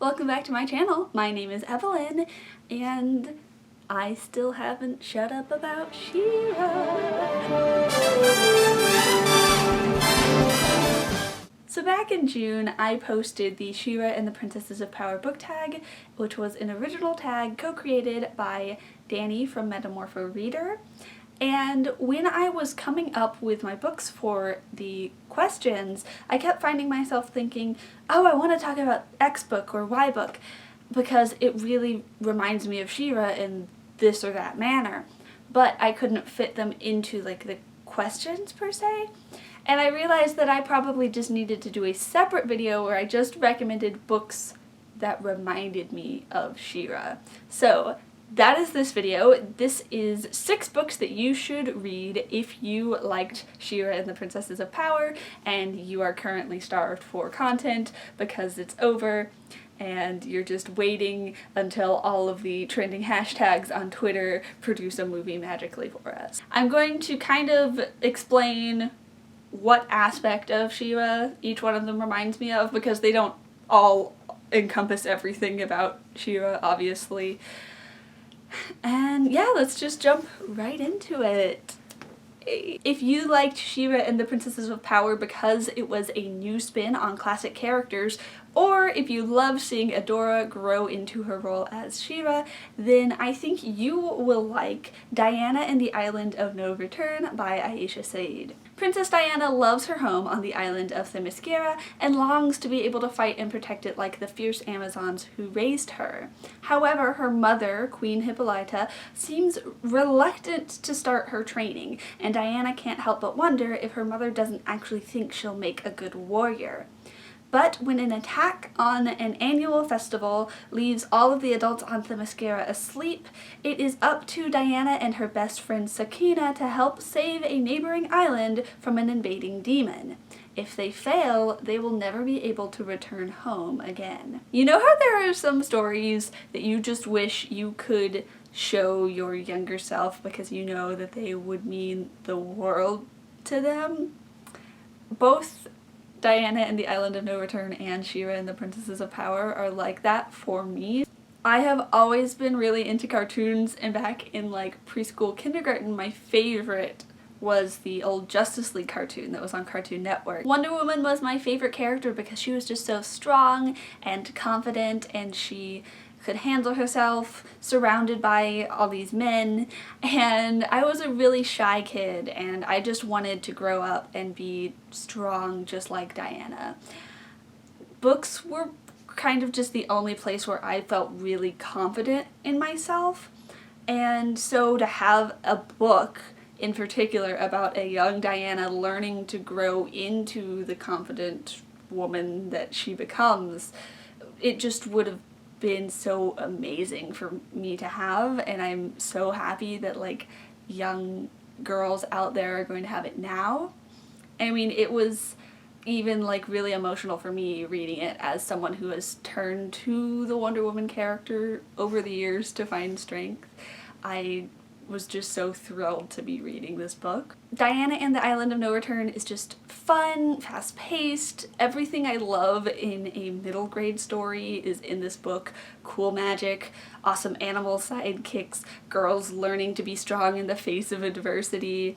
welcome back to my channel. My name is Evelyn, and I still haven't shut up about She-Ra. So back in June, I posted the She-Ra and the Princesses of Power book tag, which was an original tag co-created by Danny from Metamorpho Reader. And when I was coming up with my books for the questions, I kept finding myself thinking, oh, I want to talk about X book or Y book because it really reminds me of She-Ra in this or that manner. But I couldn't fit them into like the questions per se. And I realized that I probably just needed to do a separate video where I just recommended books that reminded me of She-Ra. So that is this video. This is 6 books that you should read if you liked She-Ra and the Princesses of Power and you are currently starved for content because it's over and you're just waiting until all of the trending hashtags on Twitter produce a movie magically for us. I'm going to kind of explain what aspect of She-Ra each one of them reminds me of because they don't all encompass everything about She-Ra, obviously. And yeah, let's just jump right into it. If you liked She-Ra and the Princesses of Power because it was a new spin on classic characters, or if you love seeing Adora grow into her role as She-Ra, then I think you will like Diana and the Island of No Return by Aisha Said. Princess Diana loves her home on the island of Themyscira and longs to be able to fight and protect it like the fierce Amazons who raised her. However, her mother, Queen Hippolyta, seems reluctant to start her training, and Diana can't help but wonder if her mother doesn't actually think she'll make a good warrior. But when an attack on an annual festival leaves all of the adults on Themyscira asleep, it is up to Diana and her best friend Sakina to help save a neighboring island from an invading demon. If they fail, they will never be able to return home again. You know how there are some stories that you just wish you could show your younger self because you know that they would mean the world to them? Both Diana and the Island of No Return and She-Ra and the Princesses of Power are like that for me. I have always been really into cartoons, and back in like preschool, kindergarten, my favorite was the old Justice League cartoon that was on Cartoon Network. Wonder Woman was my favorite character because she was just so strong and confident, and she could handle herself surrounded by all these men, and I was a really shy kid and I just wanted to grow up and be strong just like Diana. Books were kind of just the only place where I felt really confident in myself, and so to have a book in particular about a young Diana learning to grow into the confident woman that she becomes, it just would have been so amazing for me to have, and I'm so happy that like young girls out there are going to have it now. I mean, it was even like really emotional for me reading it as someone who has turned to the Wonder Woman character over the years to find strength. I was just so thrilled to be reading this book. Diana and the Island of No Return is just fun, fast-paced. Everything I love in a middle grade story is in this book. Cool magic, awesome animal sidekicks, girls learning to be strong in the face of adversity.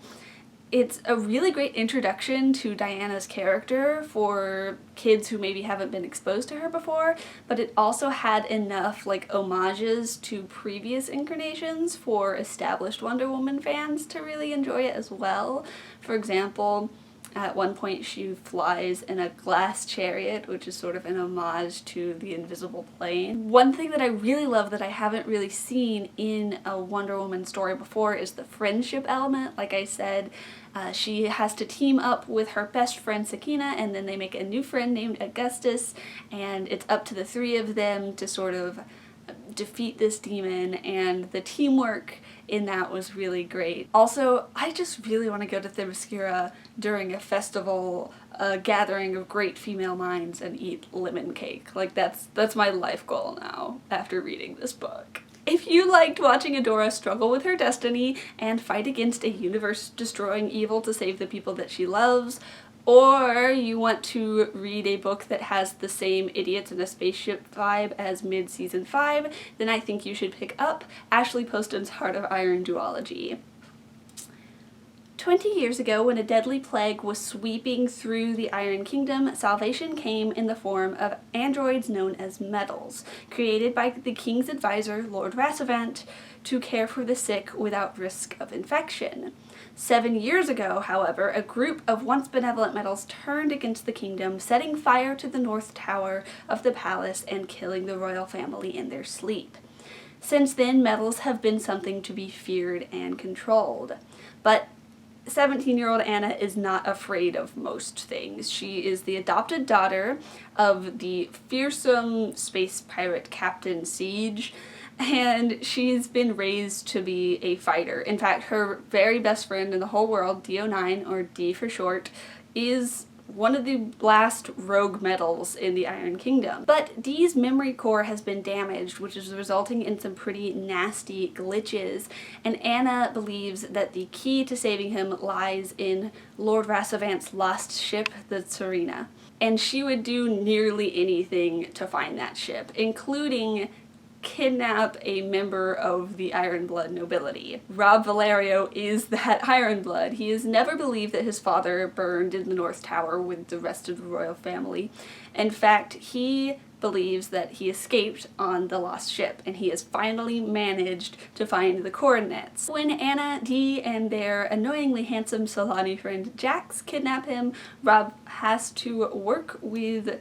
It's a really great introduction to Diana's character for kids who maybe haven't been exposed to her before, but it also had enough like homages to previous incarnations for established Wonder Woman fans to really enjoy it as well. For example, at one point she flies in a glass chariot, which is sort of an homage to the invisible plane. One thing that I really love that I haven't really seen in a Wonder Woman story before is the friendship element. Like I said, she has to team up with her best friend Sakina, and then they make a new friend named Augustus, and it's up to the 3 of them to sort of defeat this demon, and the teamwork in that was really great. Also, I just really want to go to Themyscira during a festival, a gathering of great female minds, and eat lemon cake. Like that's my life goal now after reading this book. If you liked watching Adora struggle with her destiny and fight against a universe-destroying evil to save the people that she loves, or you want to read a book that has the same idiots in a spaceship vibe as mid-season 5, then I think you should pick up Ashley Poston's Heart of Iron duology. 20 years ago, when a deadly plague was sweeping through the Iron Kingdom, salvation came in the form of androids known as metals, created by the king's advisor, Lord Rasavant, to care for the sick without risk of infection. 7 years ago, however, a group of once benevolent metals turned against the kingdom, setting fire to the North Tower of the palace and killing the royal family in their sleep. Since then, metals have been something to be feared and controlled. But 17-year-old Anna is not afraid of most things. She is the adopted daughter of the fearsome space pirate Captain Siege, and she's been raised to be a fighter. In fact, her very best friend in the whole world, D09, or D for short, is one of the last rogue metals in the Iron Kingdom. But Dee's memory core has been damaged, which is resulting in some pretty nasty glitches, and Anna believes that the key to saving him lies in Lord Rasavant's lost ship, the Serena. And she would do nearly anything to find that ship, including kidnap a member of the Ironblood nobility. Rob Valerio is that Ironblood. He has never believed that his father burned in the North Tower with the rest of the royal family. In fact, he believes that he escaped on the lost ship, and he has finally managed to find the coordinates. When Anna, Dee, and their annoyingly handsome Solani friend Jax kidnap him, Rob has to work with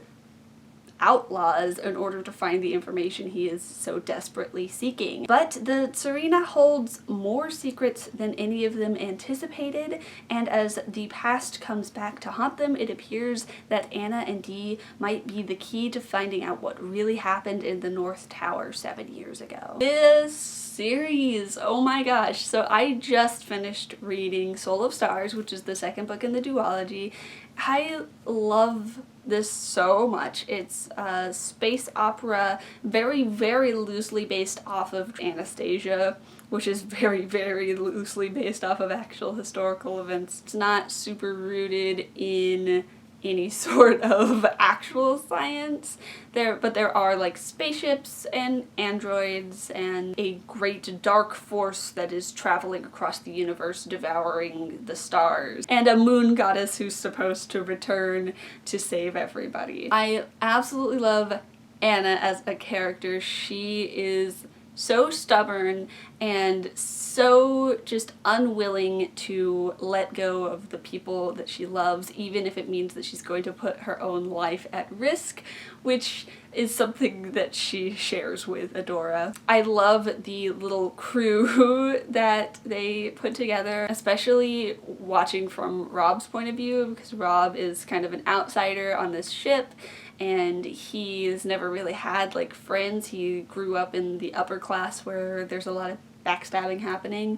outlaws in order to find the information he is so desperately seeking. But the Serena holds more secrets than any of them anticipated, and as the past comes back to haunt them, it appears that Anna and Dee might be the key to finding out what really happened in the North Tower 7 years ago. This series, oh my gosh. So I just finished reading Soul of Stars, which is the second book in the duology. I love this so much. It's a space opera, very, very loosely based off of Anastasia, which is very, very loosely based off of actual historical events. It's not super rooted in any sort of actual science but there are like spaceships and androids and a great dark force that is traveling across the universe devouring the stars, and a moon goddess who's supposed to return to save everybody. I absolutely love Anna as a character. She is so stubborn and so just unwilling to let go of the people that she loves, even if it means that she's going to put her own life at risk, which is something that she shares with Adora. I love the little crew that they put together, especially watching from Rob's point of view, because Rob is kind of an outsider on this ship, and he's never really had like friends. He grew up in the upper class where there's a lot of backstabbing happening,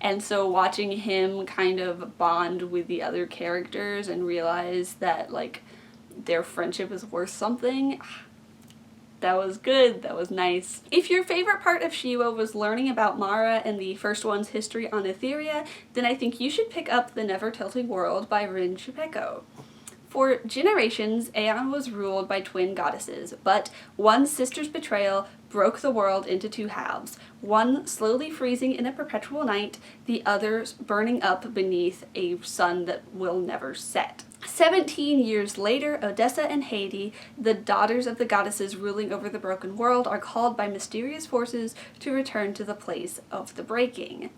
and so watching him kind of bond with the other characters and realize that like their friendship is worth something, that was good, that was nice. If your favorite part of Shiwa was learning about Mara and the first one's history on Etheria, then I think you should pick up The Never Tilting World by Rin Shipeko. For generations, Aeon was ruled by twin goddesses, but one sister's betrayal broke the world into two halves, one slowly freezing in a perpetual night, the other burning up beneath a sun that will never set. 17 years later, Odessa and Haiti, the daughters of the goddesses ruling over the broken world, are called by mysterious forces to return to the place of the breaking.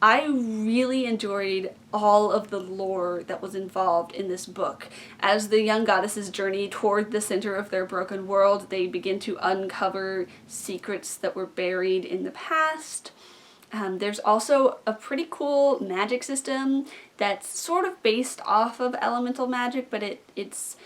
I really enjoyed all of the lore that was involved in this book. As the young goddesses journey toward the center of their broken world, they begin to uncover secrets that were buried in the past. There's also a pretty cool magic system that's sort of based off of elemental magic, but it's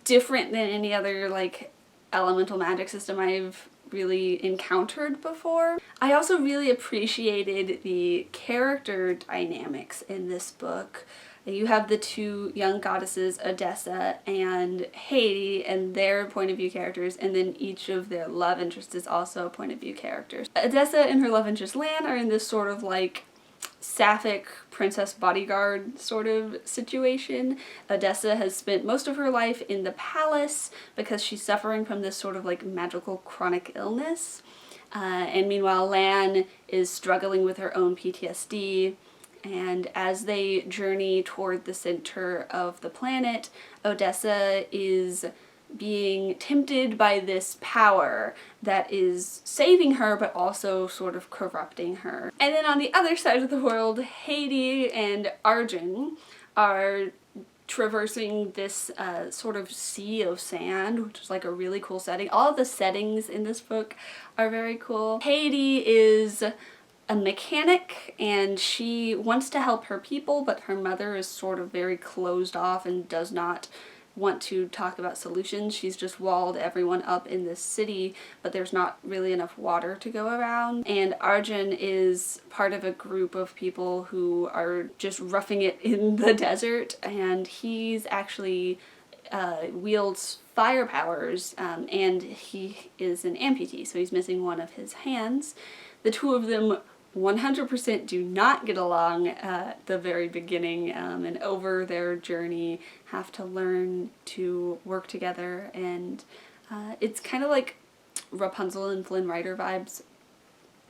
different than any other like elemental magic system I've really encountered before. I also really appreciated the character dynamics in this book. You have the two young goddesses, Odessa and Haiti, and their point of view characters, and then each of their love interests is also point of view characters. Odessa and her love interest Lan are in this sort of like sapphic princess bodyguard sort of situation. Odessa has spent most of her life in the palace because she's suffering from this sort of like magical chronic illness. And meanwhile, Lan is struggling with her own PTSD. And as they journey toward the center of the planet, Odessa is being tempted by this power that is saving her but also sort of corrupting her. And then on the other side of the world, Haiti and Arjun are traversing this sort of sea of sand, which is like a really cool setting. All of the settings in this book are very cool. Haiti is a mechanic and she wants to help her people, but her mother is sort of very closed off and does not want to talk about solutions. She's just walled everyone up in this city, but there's not really enough water to go around. And Arjun is part of a group of people who are just roughing it in the desert, and he's actually wields fire powers, and he is an amputee, so he's missing one of his hands. The two of them 100% do not get along at the very beginning, and over their journey have to learn to work together, and it's kind of like Rapunzel and Flynn Rider vibes,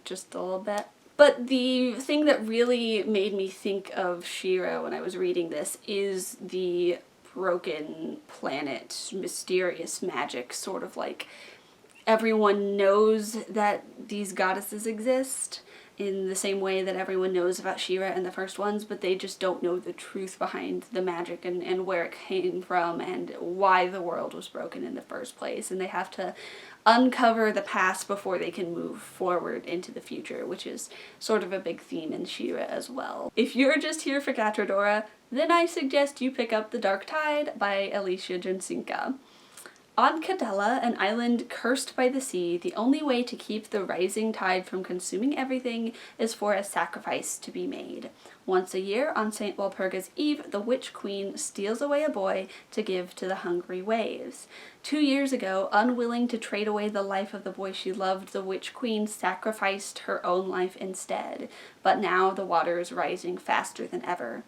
just a little bit. But the thing that really made me think of She-Ra when I was reading this is the broken planet, mysterious magic, sort of like everyone knows that these goddesses exist, in the same way that everyone knows about She-Ra and the first ones, but they just don't know the truth behind the magic and where it came from and why the world was broken in the first place. And they have to uncover the past before they can move forward into the future, which is sort of a big theme in She-Ra as well. If you're just here for Catradora, then I suggest you pick up The Dark Tide by Alicia Jansinka. On Cadella, an island cursed by the sea, the only way to keep the rising tide from consuming everything is for a sacrifice to be made. Once a year, on St. Walpurga's Eve, the Witch Queen steals away a boy to give to the hungry waves. 2 years ago, unwilling to trade away the life of the boy she loved, the Witch Queen sacrificed her own life instead. But now the water is rising faster than ever.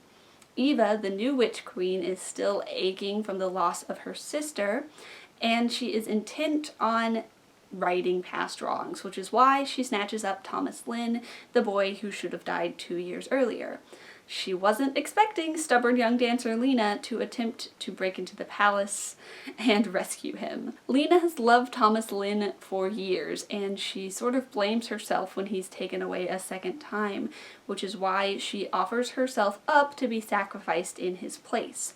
Eva, the new Witch Queen, is still aching from the loss of her sister, and she is intent on righting past wrongs, which is why she snatches up Thomas Lynn, the boy who should have died 2 years earlier. She wasn't expecting stubborn young dancer Lena to attempt to break into the palace and rescue him. Lena has loved Thomas Lynn for years, and she sort of blames herself when he's taken away a second time, which is why she offers herself up to be sacrificed in his place.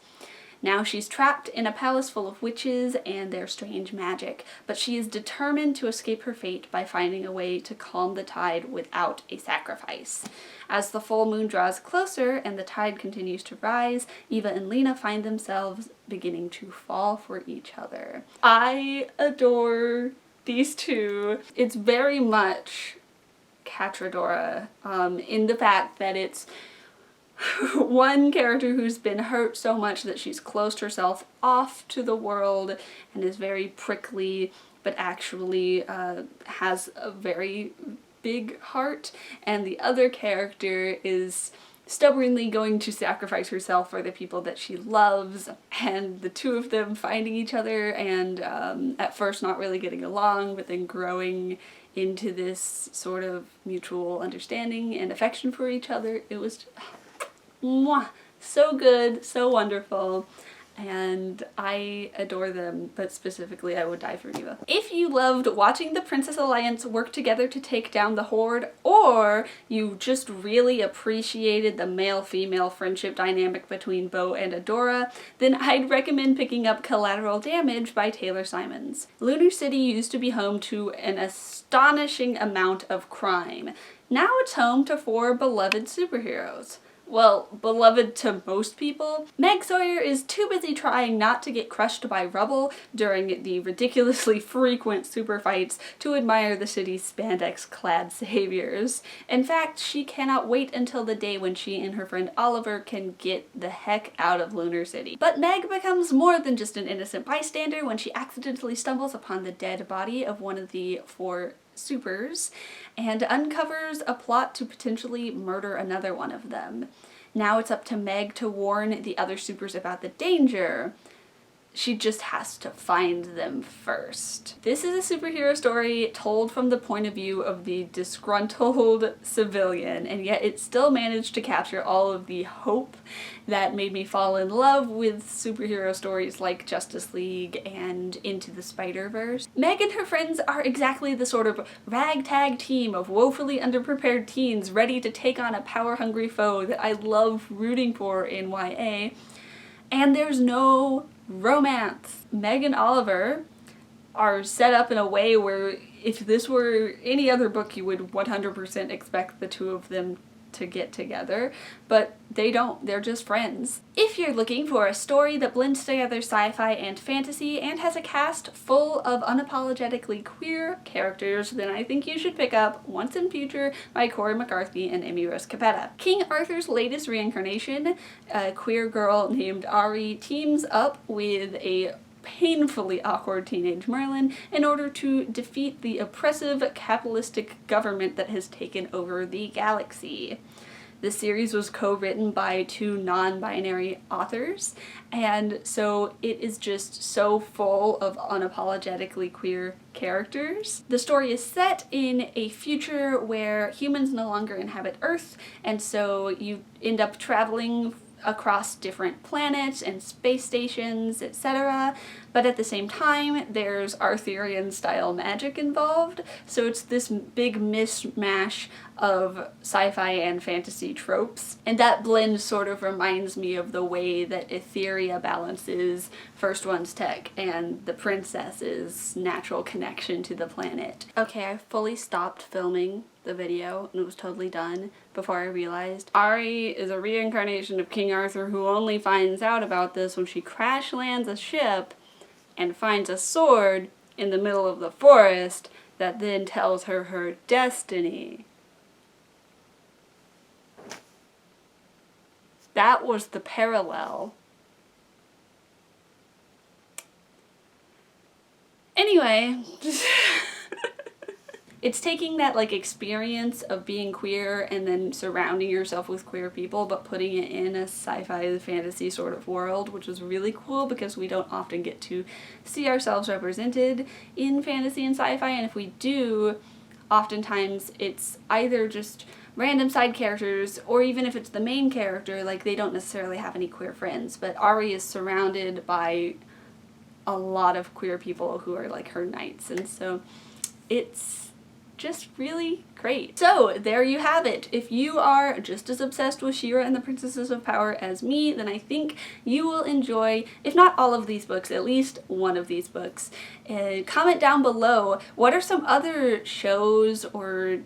Now she's trapped in a palace full of witches and their strange magic, but she is determined to escape her fate by finding a way to calm the tide without a sacrifice. As the full moon draws closer and the tide continues to rise, Eva and Lena find themselves beginning to fall for each other. I adore these two. It's very much Catradora, in the fact that it's one character who's been hurt so much that she's closed herself off to the world and is very prickly, but actually has a very big heart, and the other character is stubbornly going to sacrifice herself for the people that she loves, and the two of them finding each other and at first not really getting along, but then growing into this sort of mutual understanding and affection for each other. It was mwah, so good, so wonderful, and I adore them, but specifically I would die for Eva. If you loved watching the Princess Alliance work together to take down the Horde, or you just really appreciated the male-female friendship dynamic between Beau and Adora, then I'd recommend picking up Collateral Damage by Taylor Simons. Lunar City used to be home to an astonishing amount of crime. Now it's home to 4 beloved superheroes. Well, beloved to most people. Meg Sawyer is too busy trying not to get crushed by rubble during the ridiculously frequent super fights to admire the city's spandex-clad saviors. In fact, she cannot wait until the day when she and her friend Oliver can get the heck out of Lunar City. But Meg becomes more than just an innocent bystander when she accidentally stumbles upon the dead body of one of the 4 supers and uncovers a plot to potentially murder another one of them. Now it's up to Meg to warn the other supers about the danger. She just has to find them first. This is a superhero story told from the point of view of the disgruntled civilian, and yet it still managed to capture all of the hope that made me fall in love with superhero stories like Justice League and Into the Spider-Verse. Meg and her friends are exactly the sort of ragtag team of woefully underprepared teens ready to take on a power-hungry foe that I love rooting for in YA. And there's no romance. Meg and Oliver are set up in a way where if this were any other book you would 100% expect the two of them to get together, but they don't. They're just friends. If you're looking for a story that blends together sci-fi and fantasy and has a cast full of unapologetically queer characters, then I think you should pick up Once and Future by Corey McCarthy and Amy Rose Capetta. King Arthur's latest reincarnation, a queer girl named Ari, teams up with a painfully awkward teenage Merlin in order to defeat the oppressive capitalistic government that has taken over the galaxy. This series was co-written by two non-binary authors, and so it is just so full of unapologetically queer characters. The story is set in a future where humans no longer inhabit Earth, and so you end up traveling across different planets and space stations, etc. But at the same time, there's Arthurian-style magic involved, so it's this big mishmash of sci-fi and fantasy tropes. And that blend sort of reminds me of the way that Etheria balances First One's tech and the princess's natural connection to the planet. Okay, I fully stopped filming the video and it was totally done before I realized Ari is a reincarnation of King Arthur who only finds out about this when she crash lands a ship and finds a sword in the middle of the forest that then tells her her destiny. That was the parallel. Anyway, it's taking that like experience of being queer and then surrounding yourself with queer people but putting it in a sci-fi fantasy sort of world, which is really cool because we don't often get to see ourselves represented in fantasy and sci-fi, and if we do, oftentimes it's either just random side characters, or even if it's the main character, like they don't necessarily have any queer friends, but Ari is surrounded by a lot of queer people who are like her knights, and so it's just really great. So there you have it. If you are just as obsessed with She-Ra and the Princesses of Power as me, then I think you will enjoy, if not all of these books, at least one of these books. Comment down below, what are some other shows or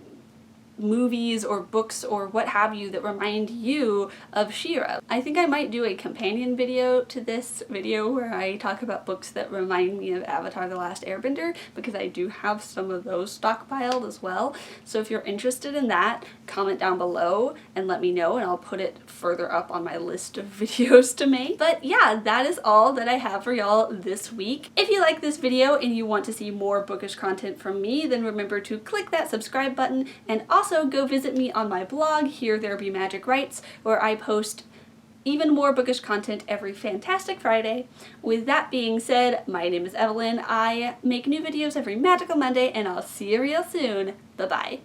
movies or books or what have you that remind you of She-Ra? I think I might do a companion video to this video where I talk about books that remind me of Avatar: The Last Airbender, because I do have some of those stockpiled as well. So if you're interested in that, comment down below and let me know and I'll put it further up on my list of videos to make. But yeah, that is all that I have for y'all this week. If you like this video and you want to see more bookish content from me, then remember to click that subscribe button, and also go visit me on my blog, Here There Be Magic Rights, where I post even more bookish content every Fantastic Friday. With that being said, my name is Evelyn. I make new videos every Magical Monday, and I'll see you real soon. Bye-bye.